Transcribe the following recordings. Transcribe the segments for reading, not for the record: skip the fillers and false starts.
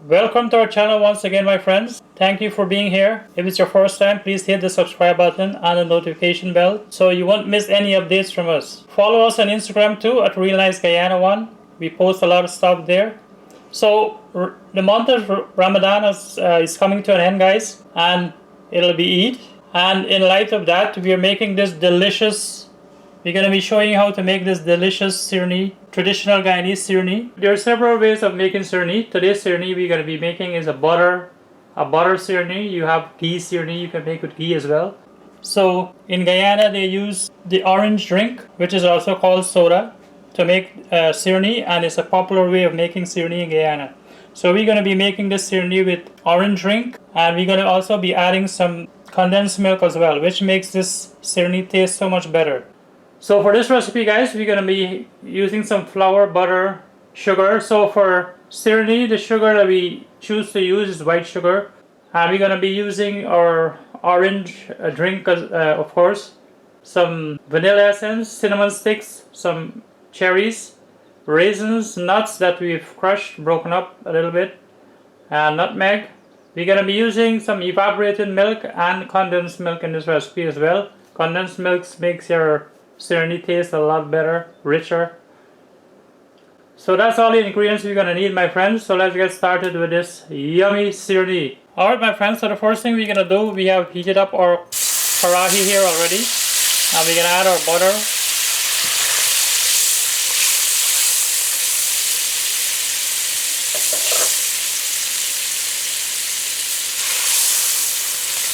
Welcome to our channel once again, my friends. Thank you for being here. If it's your first time, please hit the subscribe button and the notification bell so you won't miss any updates from us. Follow us on Instagram too at Real Nice Guyana 1. We post a lot of stuff there. So the month of Ramadan is coming to an end, guys, and it'll be Eid. And in light of that, we are making this delicious. We're going to be showing you how to make this delicious sirnee, traditional Guyanese sirnee. There are several ways of making sirnee. Today's sirnee we're going to be making is a butter sirnee. You have ghee sirnee, you can make with ghee as well. So in Guyana they use the orange drink, which is also called soda, to make sirnee, and it's a popular way of making sirnee in Guyana. So we're going to be making this sirnee with orange drink, and we're going to also be adding some condensed milk as well, which makes this sirnee taste so much better. So for this recipe, guys, we're going to be using some flour, butter, sugar. So for sirnee, the sugar that we choose to use is white sugar. And we're going to be using our orange drink, of course, some vanilla essence, cinnamon sticks, some cherries, raisins, nuts that we've crushed, broken up a little bit, and nutmeg. We're going to be using some evaporated milk and condensed milk in this recipe as well. Condensed milk makes your sirnee taste a lot better, richer. So that's all the ingredients we're going to need, my friends. So let's get started with this yummy sirnee. Alright, my friends, so the first thing we're going to do, we have heated up our karahi here already. Now we're going to add our butter.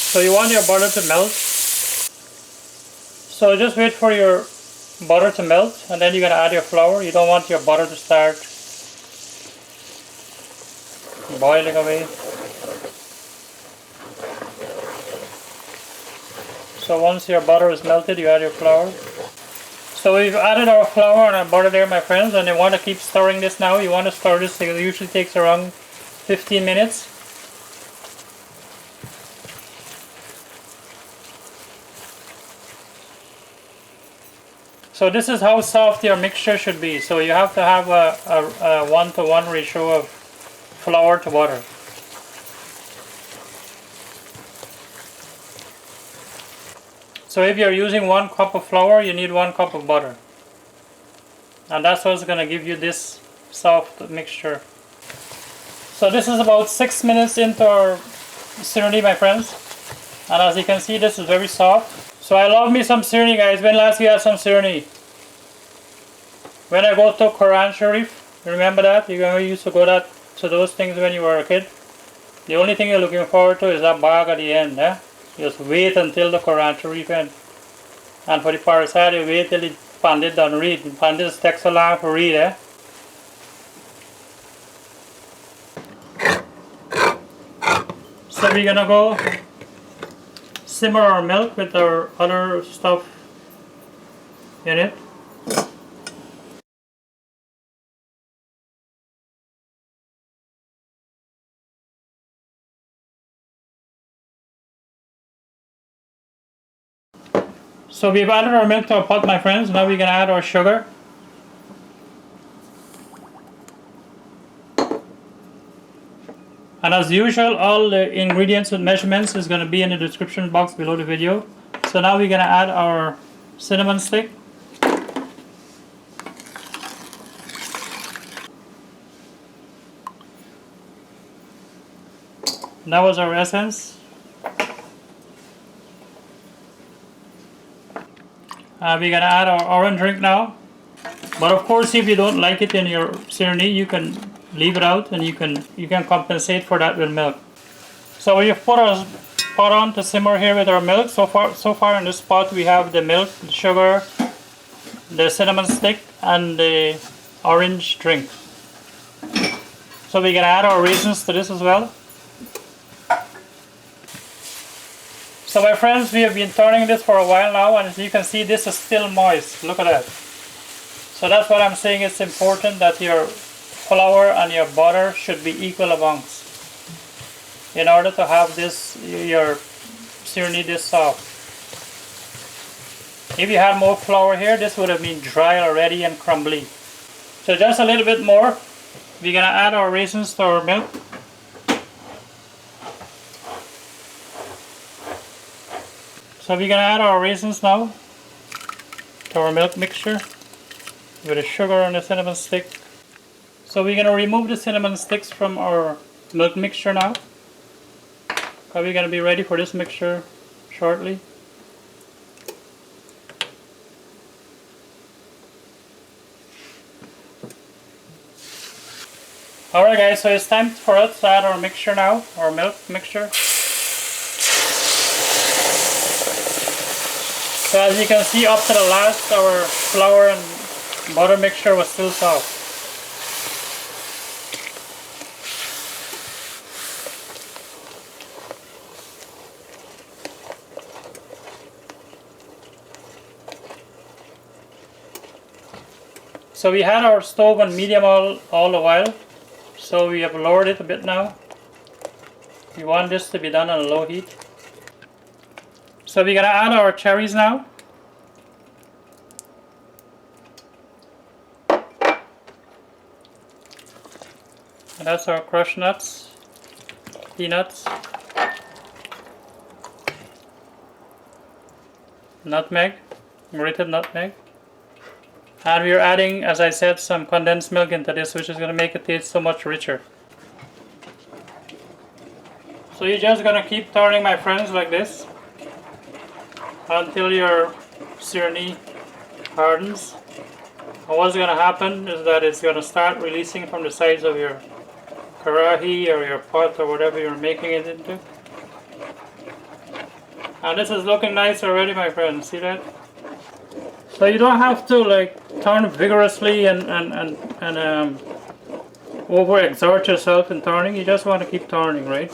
So you want your butter to melt. So just wait for your butter to melt, and then you're going to add your flour. You don't want your butter to start boiling away. So once your butter is melted, you add your flour. So we've added our flour and our butter there, my friends, and you want to keep stirring this now. You want to stir this, it usually takes around 15 minutes. So this is how soft your mixture should be. So you have to have a 1-to-1 ratio of flour to butter. So if you're using 1 cup of flour, you need 1 cup of butter. And that's what's going to give you this soft mixture. So this is about 6 minutes into our sirnee, my friends. And as you can see, this is very soft. So I love me some sirnee, guys. When last you had some sirnee? When I go to Quran Sharif, remember that? You used to go to those things when you were a kid. The only thing you're looking forward to is that bag at the end. Just wait until the Quran Sharif ends. And for the parasad, you wait till the Pandit done read. The Pandit takes so long for read. So we're gonna go simmer our milk with our other stuff in it. So we've added our milk to our pot, my friends. Now we're gonna add our sugar. And as usual, all the ingredients with measurements is going to be in the description box below the video. So now we're going to add our cinnamon stick. That was our essence. We're going to add our orange drink now. But of course, if you don't like it in your sirnee, you can leave it out, and you can compensate for that with milk. So we have put our pot on to simmer here with our milk. So far in this pot we have the milk, the sugar, the cinnamon stick, and the orange drink. So we're gonna add our raisins to this as well. So my friends, we have been turning this for a while now, and as you can see, this is still moist. Look at that. So that's what I'm saying. It's important that your flour and your butter should be equal amongst, in order to have this, your sirnee this soft. If you had more flour here, this would have been dry already and crumbly. So just a little bit more. We're gonna add our raisins to our milk. So we're gonna add our raisins now to our milk mixture with the sugar and the cinnamon stick. So we're gonna remove the cinnamon sticks from our milk mixture now. We're gonna be ready for this mixture shortly. Alright guys, so it's time for us to add our mixture now, our milk mixture. So as you can see, up to the last, our flour and butter mixture was still soft. So we had our stove on medium all the while. So we have lowered it a bit now. We want this to be done on low heat. So we're gonna add our cherries now. And that's our crushed nuts, peanuts, nutmeg, grated nutmeg. And we are adding, as I said, some condensed milk into this, which is going to make it taste so much richer. So you're just going to keep turning, my friends, like this until your Sirnee hardens. And what's going to happen is that it's going to start releasing from the sides of your karahi or your pot or whatever you're making it into. And this is looking nice already, my friends. See that? So you don't have to like turn vigorously and overexert yourself in turning. You just want to keep turning, right?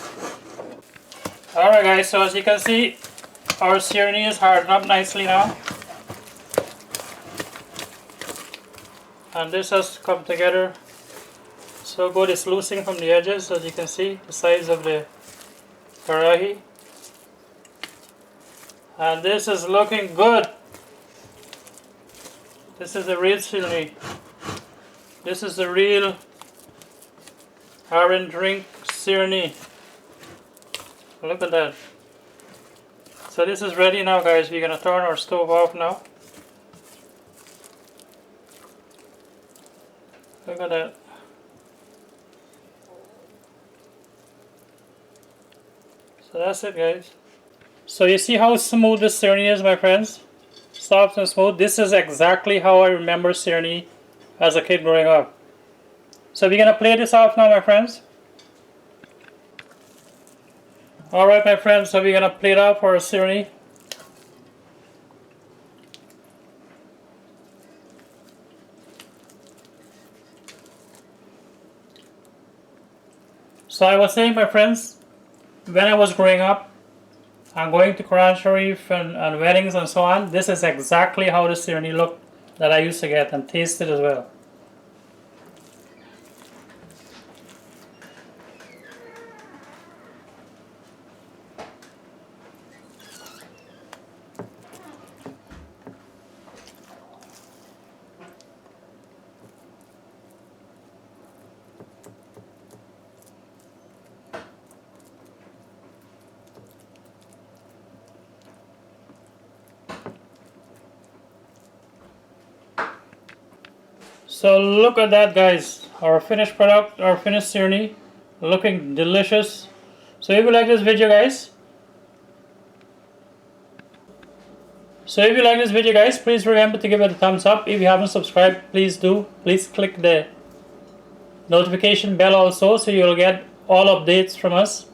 Alright guys, so as you can see, our Sirnee is hardened up nicely now. And this has come together so good. It's loosening from the edges, as you can see, the sides of the karahi. And this is looking good. This is the real Sirnee. This is the real orange drink Sirnee. Look at that. So this is ready now, guys. We're gonna turn our stove off now. Look at that. So that's it, guys. So you see how smooth this Sirnee is, my friends? Soft and smooth. This is exactly how I remember Sirnee as a kid growing up. So we're gonna play this off now, my friends. Alright, my friends, so we're gonna play it off for our Sirnee. So I was saying, my friends, when I was growing up and going to Quran Sharif and weddings and so on, this is exactly how the Sirnee looked that I used to get and tasted as well. So look at that, guys, our finished product, our finished Sirnee, looking delicious. So if you like this video, guys, please remember to give it a thumbs up. If you haven't subscribed, please do. Please click the notification bell also, so you'll get all updates from us.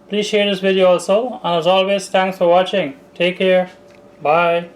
Please share this video also, and as always, thanks for watching. Take care. Bye.